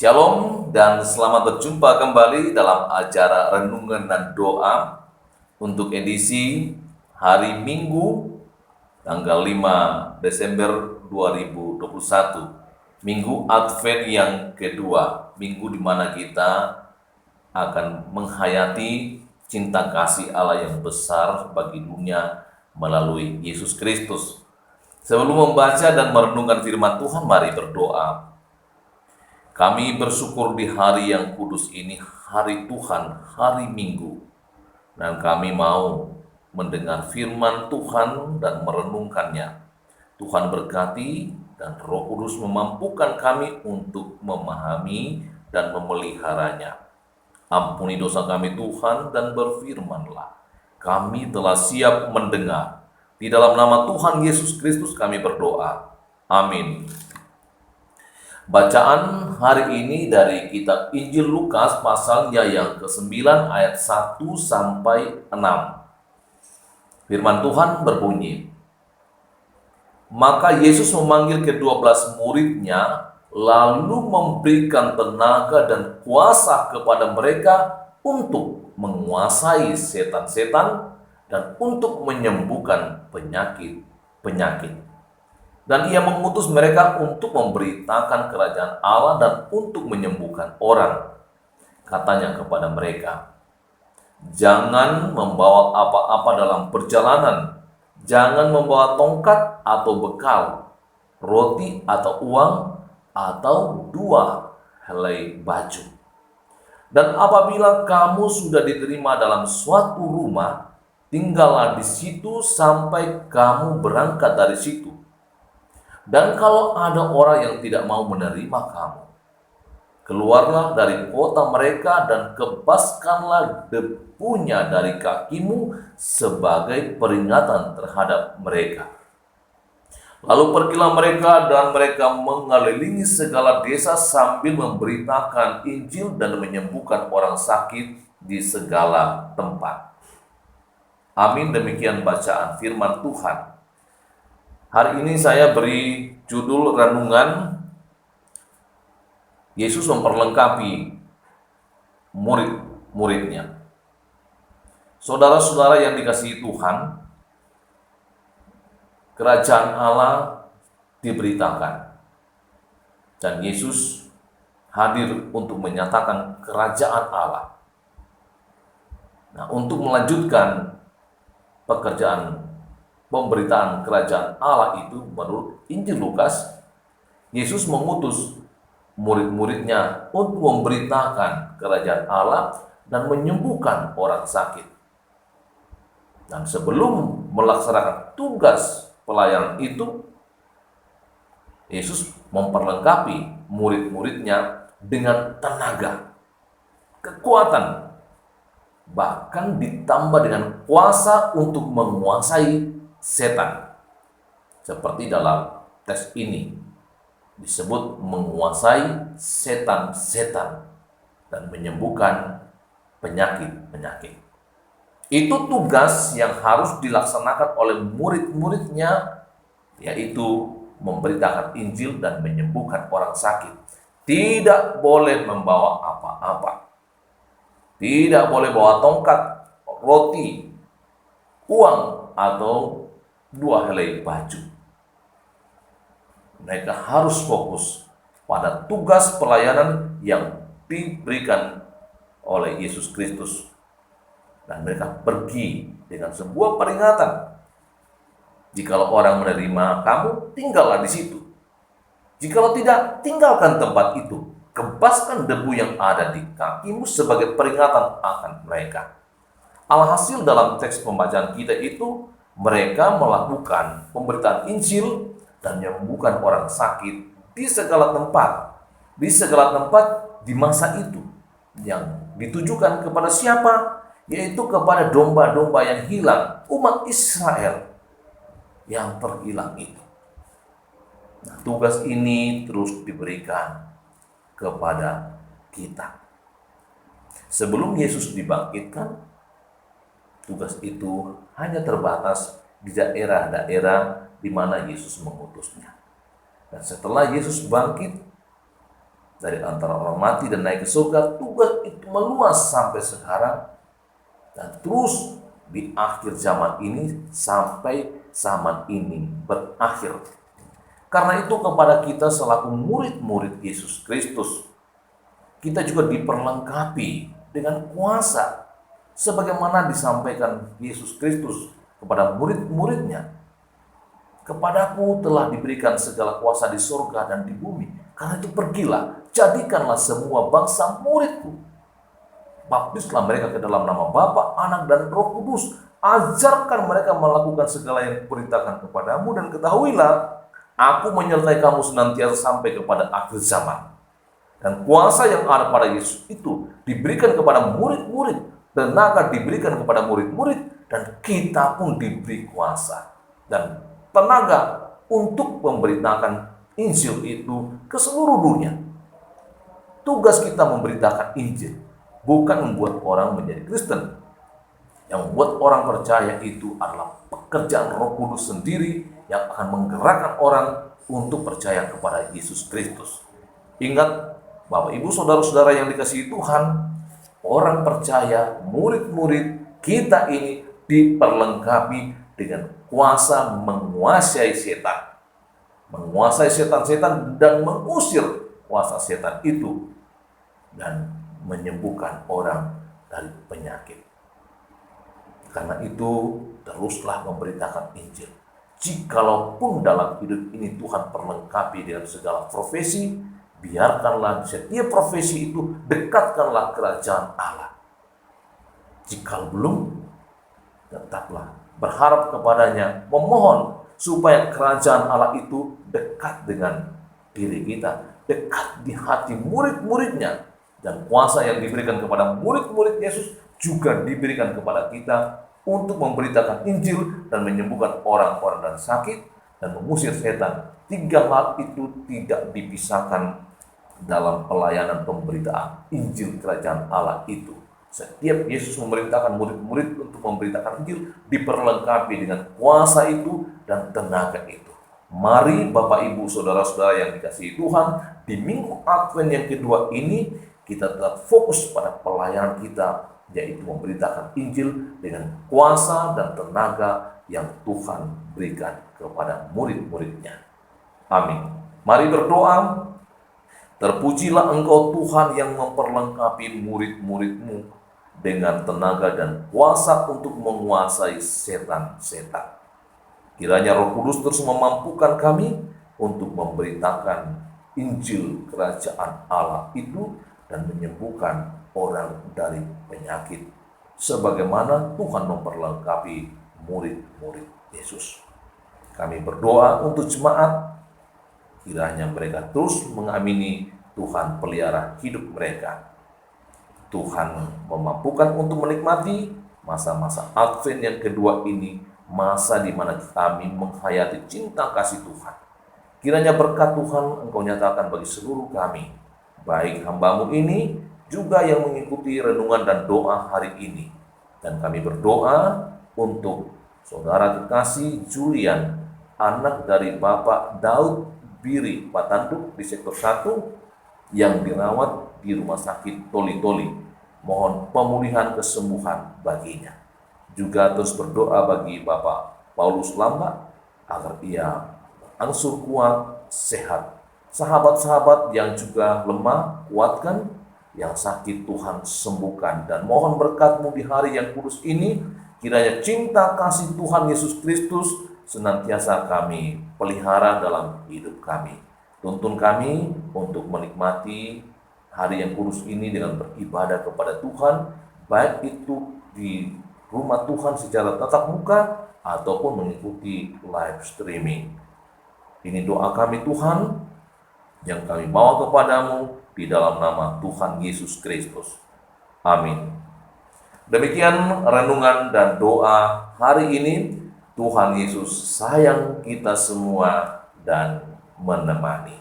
Shalom dan selamat berjumpa kembali dalam acara Renungan dan Doa untuk edisi hari Minggu tanggal 5 Desember 2021. Minggu Advent yang kedua, minggu di mana kita akan menghayati cinta kasih Allah yang besar bagi dunia melalui Yesus Kristus. Sebelum membaca dan merenungkan firman Tuhan, mari berdoa. Kami bersyukur di hari yang kudus ini, hari Tuhan, hari Minggu. Dan kami mau mendengar firman Tuhan dan merenungkannya. Tuhan berkati dan Roh Kudus memampukan kami untuk memahami dan memeliharanya. Ampuni dosa kami Tuhan dan berfirmanlah. Kami telah siap mendengar. Di dalam nama Tuhan Yesus Kristus kami berdoa. Amin. Bacaan hari ini dari kitab Injil Lukas pasalnya yang ke-9 ayat 1 sampai 6. Firman Tuhan berbunyi, maka Yesus memanggil ke-12 muridnya, lalu memberikan tenaga dan kuasa kepada mereka untuk menguasai setan-setan dan untuk menyembuhkan penyakit-penyakit. Dan ia mengutus mereka untuk memberitakan kerajaan Allah dan untuk menyembuhkan orang. Katanya kepada mereka, jangan membawa apa-apa dalam perjalanan, jangan membawa tongkat atau bekal, roti atau uang, atau 2 helai baju. Dan apabila kamu sudah diterima dalam suatu rumah, tinggallah di situ sampai kamu berangkat dari situ. Dan kalau ada orang yang tidak mau menerima kamu, keluarlah dari kota mereka dan kebaskanlah debunya dari kakimu sebagai peringatan terhadap mereka. Lalu pergilah mereka dan mereka mengelilingi segala desa sambil memberitakan Injil dan menyembuhkan orang sakit di segala tempat. Amin, demikian bacaan firman Tuhan. Hari ini saya beri judul renungan Yesus memperlengkapi murid-muridnya. Saudara-saudara yang dikasihi Tuhan, kerajaan Allah diberitakan. Dan Yesus hadir untuk menyatakan kerajaan Allah. Nah, untuk melanjutkan pekerjaan pemberitaan kerajaan Allah itu menurut Injil Lukas, Yesus mengutus murid-muridnya untuk memberitakan kerajaan Allah dan menyembuhkan orang sakit. Dan sebelum melaksanakan tugas pelayanan itu, Yesus memperlengkapi murid-muridnya dengan tenaga, kekuatan, bahkan ditambah dengan kuasa untuk menguasai setan. Seperti dalam teks ini disebut menguasai setan-setan dan menyembuhkan penyakit-penyakit. Itu tugas yang harus dilaksanakan oleh murid-muridnya, yaitu memberitakan Injil dan menyembuhkan orang sakit. Tidak boleh membawa apa-apa. Tidak boleh bawa tongkat, roti, uang, atau 2 helai baju. Mereka harus fokus pada tugas pelayanan yang diberikan oleh Yesus Kristus. Dan mereka pergi dengan sebuah peringatan. Jikalau orang menerima kamu, tinggallah di situ. Jikalau tidak, tinggalkan tempat itu. Kebaskan debu yang ada di kakimu sebagai peringatan akan mereka. Alhasil dalam teks pembacaan kita itu, mereka melakukan pemberitaan Injil dan menyembuhkan orang sakit di segala tempat. Di segala tempat di masa itu. Yang ditujukan kepada siapa? Yaitu kepada domba-domba yang hilang, umat Israel yang terhilang itu. Nah, tugas ini terus diberikan kepada kita. Sebelum Yesus dibangkitkan, tugas itu hanya terbatas di daerah-daerah di mana Yesus mengutusnya. Dan setelah Yesus bangkit, dari antara orang mati dan naik ke surga. Tugas itu meluas sampai sekarang dan terus di akhir zaman ini sampai zaman ini berakhir. Karena itu kepada kita selaku murid-murid Yesus Kristus, kita juga diperlengkapi dengan kuasa sebagaimana disampaikan Yesus Kristus kepada murid-muridnya. Kepadaku telah diberikan segala kuasa di surga dan di bumi. Karena itu pergilah, jadikanlah semua bangsa muridku. Baptislah mereka ke dalam nama Bapa, Anak, dan Roh Kudus. Ajarkan mereka melakukan segala yang kuperintahkan kepadamu, dan ketahuilah, aku menyertai kamu senantiasa sampai kepada akhir zaman. Dan kuasa yang ada pada Yesus itu diberikan kepada murid-murid, tenaga diberikan kepada murid-murid, dan kita pun diberi kuasa dan tenaga untuk memberitakan Injil itu ke seluruh dunia. Tugas kita memberitakan Injil, bukan membuat orang menjadi Kristen. Yang membuat orang percaya itu adalah pekerjaan Roh Kudus sendiri yang akan menggerakkan orang untuk percaya kepada Yesus Kristus. Ingat, Bapak Ibu Saudara-saudara yang dikasihi Tuhan, orang percaya, murid-murid kita ini diperlengkapi dengan kuasa menguasai setan. Menguasai setan-setan dan mengusir kuasa setan itu. Dan menyembuhkan orang dari penyakit. Karena itu, teruslah memberitakan Injil. Jikalaupun dalam hidup ini Tuhan perlengkapi dengan segala profesi, biarkanlah setiap profesi itu dekatkanlah kerajaan Allah. Jika belum, tetaplah berharap kepadanya, memohon supaya kerajaan Allah itu dekat dengan diri kita, dekat di hati murid-muridnya, dan kuasa yang diberikan kepada murid-murid Yesus juga diberikan kepada kita untuk memberitakan Injil dan menyembuhkan orang-orang dan sakit dan mengusir setan. 3 hal itu tidak dipisahkan dalam pelayanan pemberitaan Injil kerajaan Allah itu. Setiap Yesus memerintahkan murid-murid untuk memberitakan Injil, diperlengkapi dengan kuasa itu dan tenaga itu. Mari Bapak Ibu Saudara-saudara yang dikasihi Tuhan, di minggu Advent yang kedua ini kita tetap fokus pada pelayanan kita, yaitu memberitakan Injil dengan kuasa dan tenaga yang Tuhan berikan kepada murid-muridnya. Amin. Mari berdoa. Terpujilah Engkau Tuhan yang memperlengkapi murid-murid-Mu dengan tenaga dan kuasa untuk menguasai setan-setan. Kiranya Roh Kudus terus memampukan kami untuk memberitakan Injil kerajaan Allah itu dan menyembuhkan orang dari penyakit, sebagaimana Tuhan memperlengkapi murid-murid Yesus. Kami berdoa untuk jemaat, kiranya mereka terus mengamini Tuhan pelihara hidup mereka. Tuhan memampukan untuk menikmati masa-masa Advent yang kedua ini, masa di mana kami menghayati cinta kasih Tuhan. Kiranya berkat Tuhan Engkau nyatakan bagi seluruh kami, baik hamba-Mu ini, juga yang mengikuti renungan dan doa hari ini. Dan kami berdoa untuk saudara kekasih Julian, anak dari Bapak Daud Biri Patanduk di sektor 1, yang dirawat di rumah sakit Toli-Toli. Mohon pemulihan kesembuhan baginya. Juga terus berdoa bagi Bapak Paulus Lamba agar ia berangsur kuat, sehat. Sahabat-sahabat yang juga lemah, kuatkan. Yang sakit Tuhan sembuhkan. Dan mohon berkat-Mu di hari yang kudus ini, kiranya cinta kasih Tuhan Yesus Kristus senantiasa kami pelihara dalam hidup kami. Tuntun kami untuk menikmati hari yang kudus ini dengan beribadah kepada Tuhan, baik itu di rumah Tuhan secara tatap muka ataupun mengikuti live streaming. Ini doa kami Tuhan yang kami bawa kepadamu di dalam nama Tuhan Yesus Kristus. Amin. Demikian renungan dan doa hari ini. Tuhan Yesus sayang kita semua dan menemani.